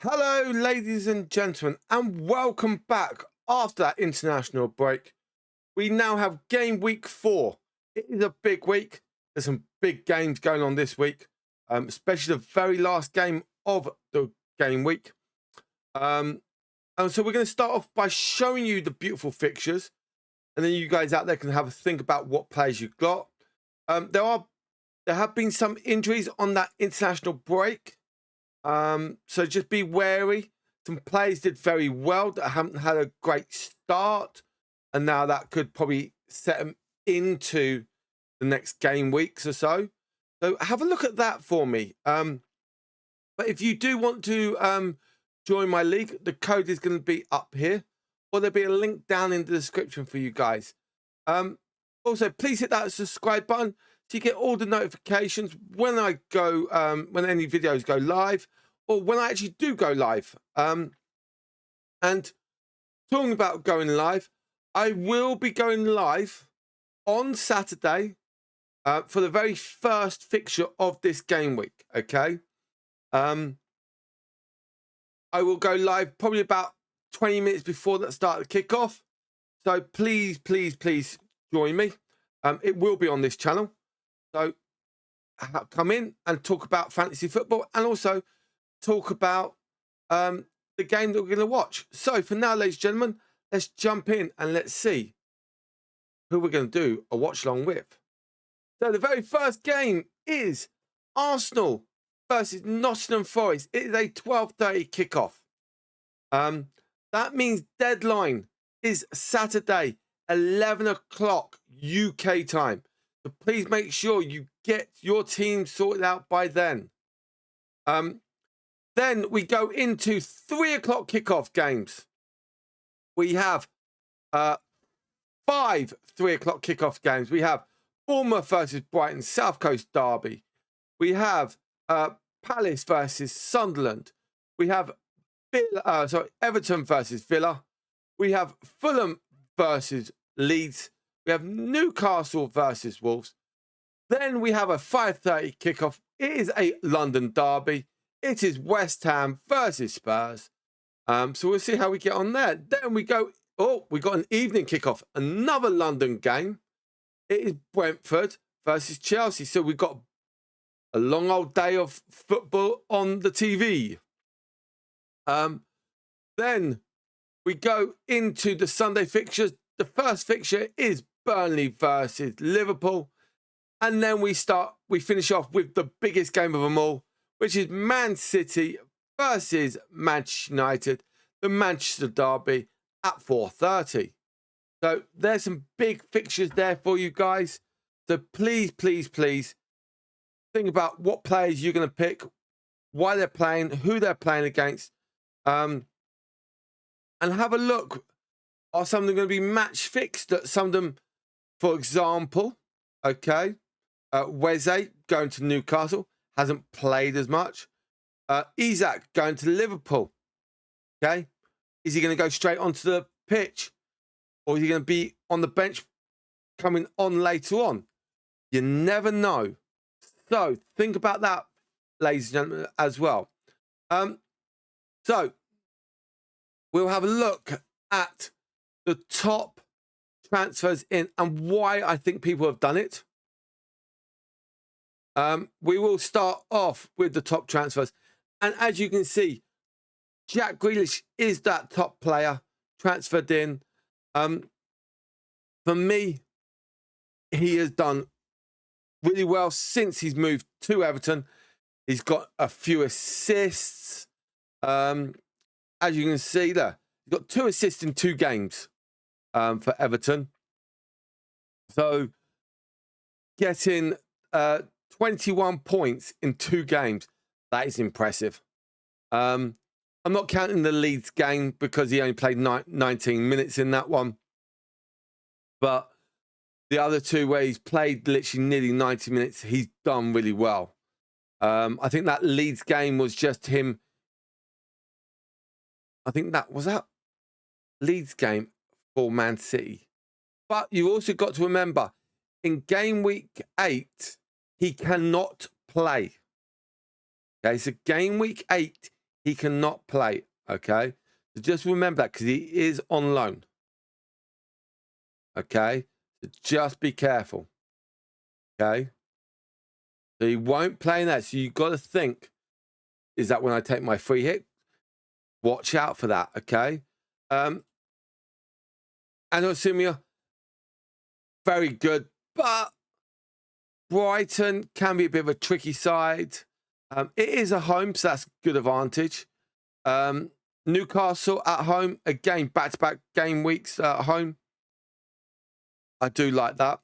Hello, ladies and gentlemen, and welcome back after that international break. We now have game week 4. It is a big week. There's some big games going on this week, especially the very last game of the game week. And so we're going to start off by showing you the beautiful fixtures, and then you guys out there can have a think about what players you've got. There have been some injuries on that international break. So just be wary. Some players did very well that haven't had a great start, and now that could probably set them into the next game weeks or so. So have a look at that for me. But if you do want to join my league, the code is going to be up here, or there'll be a link down in the description for you guys. Also, please hit that subscribe button so you get all the notifications when I go, when any videos go live, or when I actually do go live. And talking about going live, I will be going live on Saturday for the very first fixture of this game week. Okay. I will go live probably about 20 minutes before the start of the kickoff. So please join me. It will be on this channel. So come in and talk about fantasy football, and also talk about the game that we're going to watch. So for now, ladies and gentlemen, let's jump in and let's see who we're going to do a watch along with. So the very first game is Arsenal versus Nottingham Forest. It is a 12:30 kickoff. That means deadline is Saturday, 11 o'clock UK time. So please make sure you get your team sorted out by then. Then we go into 3 o'clock kickoff games. We have 5 3 o'clock kickoff games. We have Bournemouth versus Brighton, South Coast Derby. We have Palace versus Sunderland. We have Everton versus Villa. We have Fulham versus Leeds. We have Newcastle versus Wolves. Then we have a 5:30 kickoff. It is a London derby. It is West Ham versus Spurs. So we'll see how we get on there. Then we go, we got an evening kickoff. Another London game. It is Brentford versus Chelsea. So we've got a long old day of football on the TV. Then we go into the Sunday fixtures. The first fixture is Burnley versus Liverpool. And then we finish off with the biggest game of them all, which is Man City versus Manchester United, the Manchester Derby at 4:30. So there's some big fixtures there for you guys. So please think about what players you're going to pick, why they're playing, who they're playing against, and have a look. Are some of them going to be match fixed? Some of them, for example, okay, Weze going to Newcastle, hasn't played as much. Isak going to Liverpool, okay. Is he going to go straight onto the pitch, or is he going to be on the bench coming on later on? You never know. So think about that, ladies and gentlemen, as well. So we'll have a look at the top transfers in and why I think people have done it. We will start off with the top transfers. And as you can see, Jack Grealish is that top player transferred in. For me, he has done really well since he's moved to Everton. He's got a few assists. As you can see there, he's got 2 assists in 2 games for Everton. So getting 21 points in 2 games, that is impressive. I'm not counting the Leeds game because he only played 19 minutes in that one. But the other 2 where he's played literally nearly 90 minutes, he's done really well. I think that Leeds game was just him. I think that was that Leeds game for Man City. But you also got to remember, in game week 8, he cannot play. Okay, so game week 8, he cannot play, okay? So just remember that because he is on loan, okay? So just be careful, okay? So he won't play in that. So you've got to think, is that when I take my free hit? Watch out for that, okay? And Osimia, very good, but Brighton can be a bit of a tricky side. It is a home, so that's a good advantage. Newcastle at home, again, back-to-back game weeks at home. I do like that.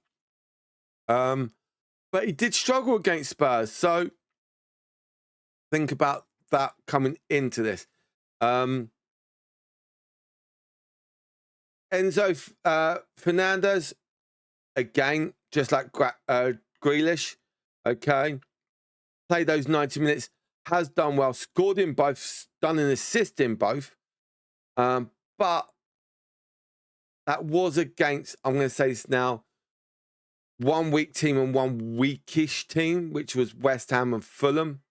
But he did struggle against Spurs, so think about that coming into this. Enzo Fernandez, again, just like Grealish, okay, played those 90 minutes, has done well, scored in both, done an assist in both, but that was against, I'm going to say this now, one weak team and one weakish team, which was West Ham and Fulham.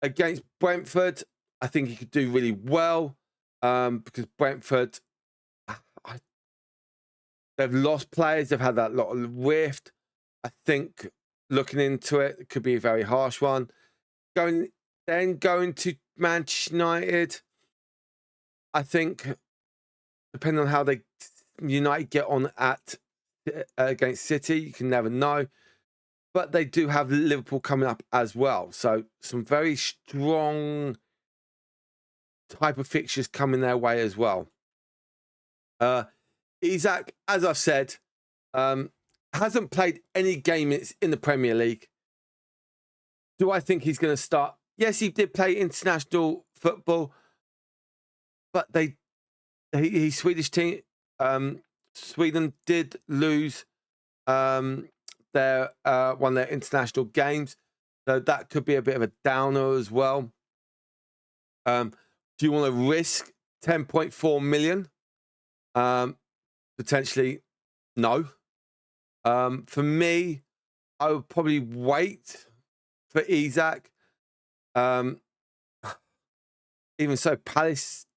Against Brentford, I think he could do really well because Brentford, they've lost players. They've had that lot of rift. I think looking into it, it could be a very harsh one. Going to Manchester United, I think, depending on how United get on at against City, you can never know. But they do have Liverpool coming up as well. So some very strong type of fixtures coming their way as well. Isak, as I've said, hasn't played any games in the Premier League. Do I think he's going to start? Yes, he did play international football, but he's Swedish team. Sweden did lose their one of their international games, so that could be a bit of a downer as well. Do you want to risk 10.4 million? Potentially, no. For me, I would probably wait for Isak. Even so, Palace,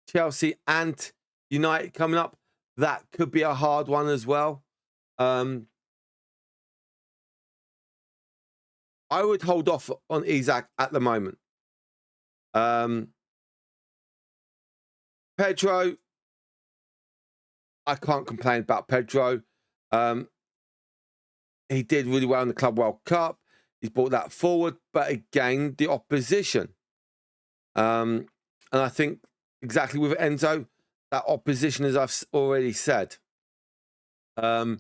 Chelsea, and United coming up, that could be a hard one as well. I would hold off on Isak at the moment. Pedro, I can't complain about Pedro. He did really well in the Club World Cup. He's brought that forward, but again, the opposition. And I think exactly with Enzo, that opposition, as I've already said. Mark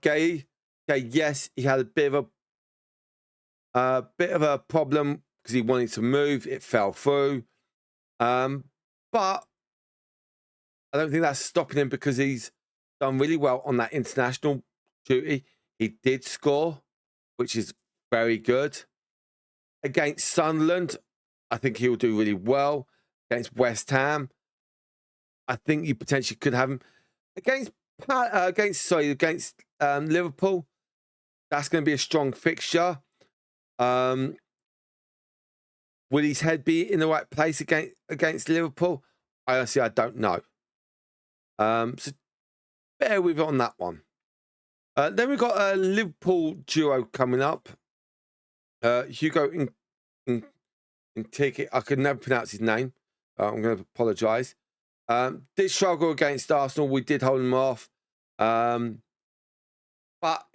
Gay, yes, he had a bit of a problem because he wanted to move. It fell through. But I don't think that's stopping him because he's done really well on that international duty. He did score, which is very good. Against Sunderland, I think he'll do really well. Against West Ham, I think you potentially could have him. Against Liverpool, that's going to be a strong fixture. Will his head be in the right place against Liverpool? Honestly, I don't know. So bear with it on that one. Then we've got a Liverpool duo coming up. Hugo Intiki, I could never pronounce his name. I'm going to apologise. Did struggle against Arsenal. We did hold him off. But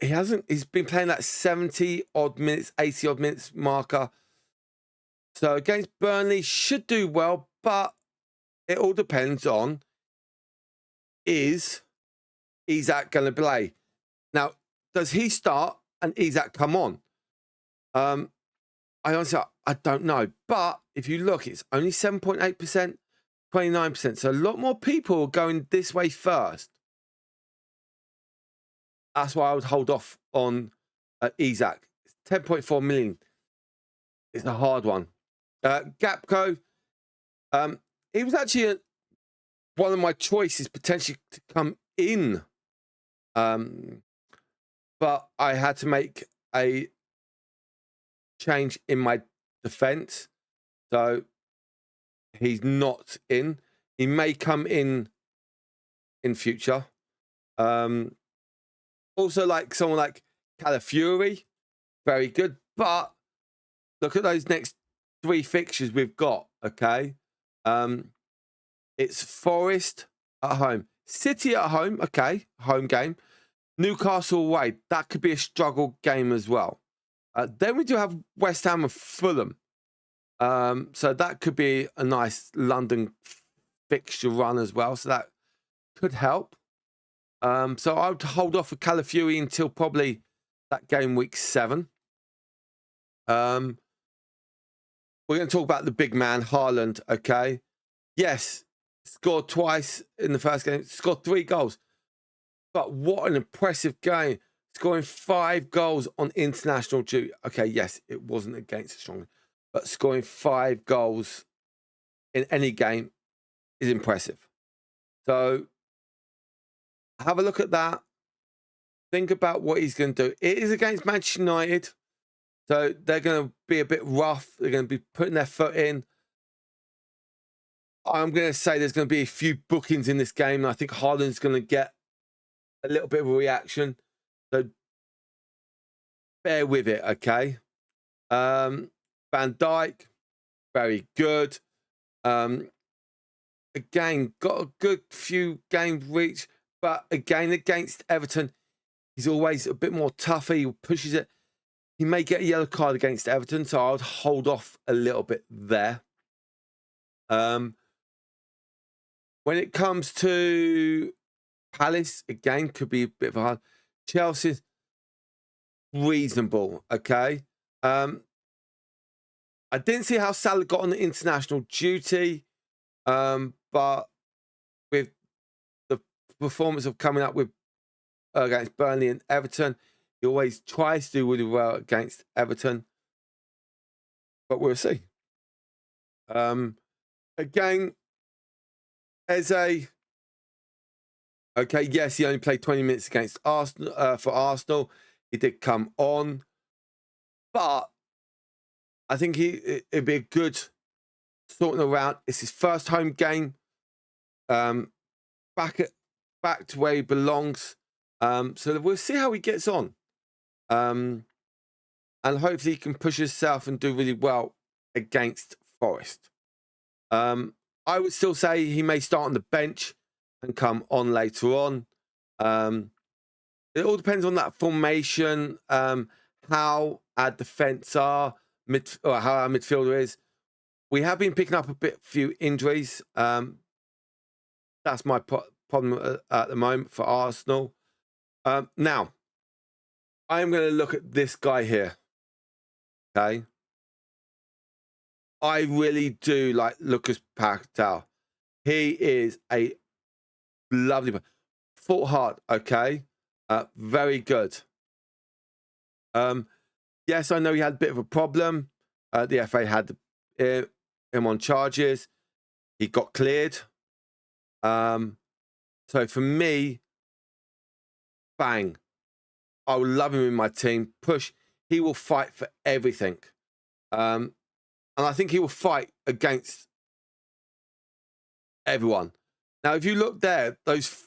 he's been playing that 70 odd minutes, 80 odd minutes marker. So against Burnley, should do well, but it all depends on, is Isak going to play? Now, does he start and Isak come on? I don't know. But if you look, it's only 7.8%, 29%. So a lot more people are going this way first. That's why I would hold off on Isak. 10.4 million. It's a hard one. Gapco, he was actually one of my choices potentially to come in. But I had to make a change in my defense. So he's not in. He may come in future. Also, like someone like Calafiori, very good. But look at those next 3 fixtures we've got. Okay, it's Forest at home, City at home. Okay, home game. Newcastle away. That could be a struggle game as well. Then we do have West Ham and Fulham. So that could be a nice London fixture run as well. So that could help. So I would hold off for Calafiori until probably that game week 7. We're going to talk about the big man, Haaland, okay? Yes, scored twice in the first game, scored 3 goals. But what an impressive game. Scoring 5 goals on international duty. Okay, yes, it wasn't against strongly, but scoring 5 goals in any game is impressive. So have a look at that. Think about what he's going to do. It is against Manchester United. So they're going to be a bit rough. They're going to be putting their foot in. I'm going to say there's going to be a few bookings in this game. I think Haaland's going to get a little bit of a reaction. So bear with it, okay? Van Dijk, very good. Again, got a good few games reached. But again, against Everton, he's always a bit more tougher. He pushes it. He may get a yellow card against Everton, so I would hold off a little bit there. When it comes to Palace, again, could be a bit of a hard. Chelsea's reasonable, okay? I didn't see how Salah got on the international duty, but with the performance of coming up with against Burnley and Everton, he always tries to do really well against Everton, but we'll see. Again, Eze, okay, yes, he only played 20 minutes against Arsenal for Arsenal. He did come on, but I think it'd be a good sorting around. It's his first home game. Back to where he belongs. So we'll see how he gets on. And hopefully he can push himself and do really well against Forest. I would still say he may start on the bench and come on later on. It all depends on that formation, how our defence are, or how our midfielder is. We have been picking up a few injuries. That's my problem at the moment for Arsenal. Now, I'm going to look at this guy here. Okay. I really do like Lucas Paquetá. He is a lovely man. Fought hard, okay? Very good. Yes, I know he had a bit of a problem. The FA had him on charges. He got cleared. So for me, bang. I will love him in my team. Push. He will fight for everything. And I think he will fight against everyone. Now, if you look there, those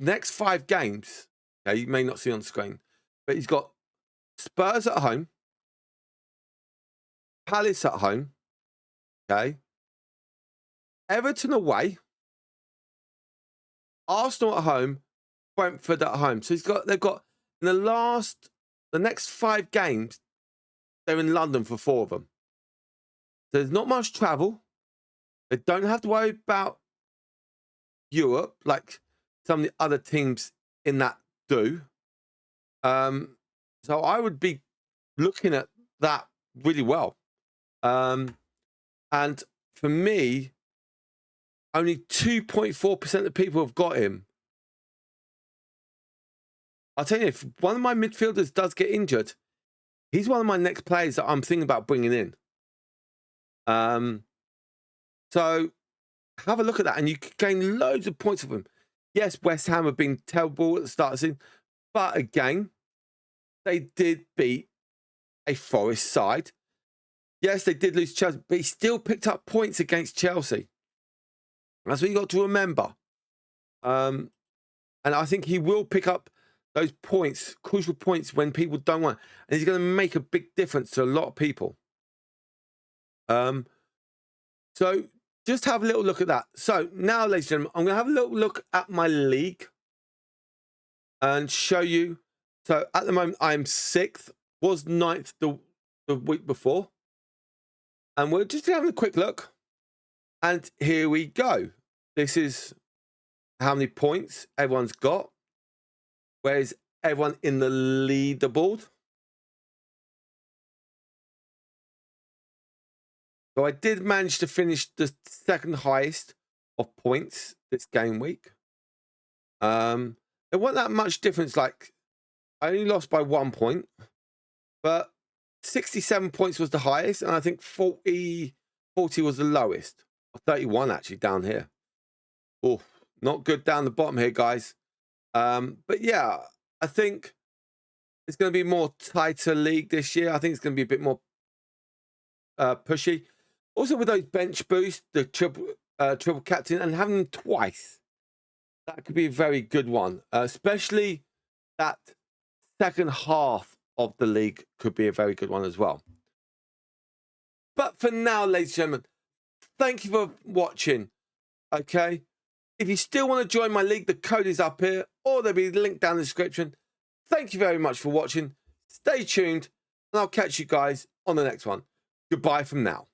next 5 games, okay, you may not see on screen, but he's got Spurs at home, Palace at home, okay, Everton away, Arsenal at home, Brentford at home. So they've got in the next 5 games, they're in London for 4 of them. So there's not much travel. They don't have to worry about Europe like some of the other teams in that do. So I would be looking at that really well. And for me, only 2.4% of people have got him. I'll tell you, if one of my midfielders does get injured, he's one of my next players that I'm thinking about bringing in. So have a look at that, and you can gain loads of points of him. Yes, West Ham have been terrible at the start of the season, but again, they did beat a Forest side. Yes, they did lose Chelsea, but he still picked up points against Chelsea. That's what you got to remember. And I think he will pick up those points, crucial points, when people don't want. And he's going to make a big difference to a lot of people. So just have a little look at that. So now, ladies and gentlemen, I'm going to have a little look at my league and show you. So at the moment, I'm 6th, was 9th the week before. And we're just having a quick look. And here we go. This is how many points everyone's got. Where's everyone in the leaderboard? So I did manage to finish the second highest of points this game week. There wasn't that much difference. Like, I only lost by 1 point, but 67 points was the highest, and I think 40 was the lowest. 31 actually down here. Oh, not good down the bottom here, guys. But yeah, I think it's going to be more tighter league this year. I think it's going to be a bit more pushy. Also, with those bench boosts, the triple captain, and having them twice, that could be a very good one. Especially that second half of the league could be a very good one as well. But for now, ladies and gentlemen, thank you for watching. Okay, if you still want to join my league, the code is up here, or there'll be a link down in the description. Thank you very much for watching. Stay tuned, and I'll catch you guys on the next one. Goodbye from now.